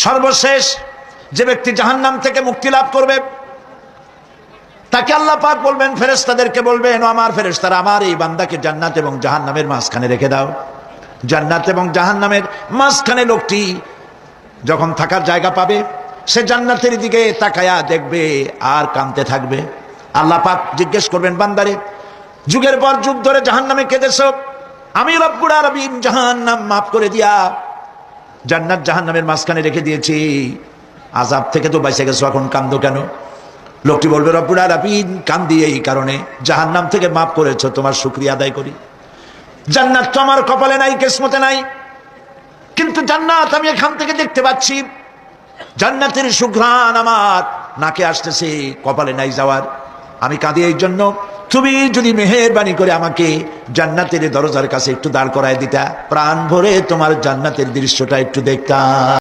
সর্বশেষ যে ব্যক্তি জাহান্নাম থেকে মুক্তি লাভ করবে তাকে আল্লাহ পাক বলবেন, ফেরেশতাদেরকে বলবেন, ও আমার ফেরেশতারা, আমার এই বান্দাকে জান্নাত এবং জাহান্নামের মাঝখানে রেখে দাও। জান্নাত এবং জাহান্নামের মাঝখানে লোকটি যখন থাকার জায়গা পাবে, সে জান্নাতের দিকে তাকায়া দেখবে আর কাঁদতে থাকবে। আল্লাহ পাক জিজ্ঞেস করবেন, বান্দারে, যুগের পর যুগ ধরে জাহান্নামে কেঁদেছো, আমি রব্বুল আলামিন জাহান্নাম মাফ করে দিয়া জান্নাত জাহান্নামের মাঝখানে রেখে দিয়েছি, আযাব থেকে তো বেঁচে গেছো, এখন কান্দো কেন? লোকটি বলবে, রব্বুল আলামিন, কান্দি এই কারণে, জাহান্নাম থেকে মাফ করেছো, তোমার শুকরিয়া আদায় করি। জান্নাত তো আমার কপালে নাই, কিসমতে নাই, কিন্তু জান্নাত আমি এখান থেকে দেখতে পাচ্ছি, জান্নাতের সুঘ্রাণ আমার নাকে আসতেছে, কপালে নাই যাওয়ার। আমি কাঁদি এই জন্য, তুমি যদি মেহেরবানি করে আমাকে জান্নাতের দরজার কাছে একটু দাঁড় করায় দিতা, প্রাণ ভরে তোমার জান্নাতের দৃশ্যটা একটু দেখতাম।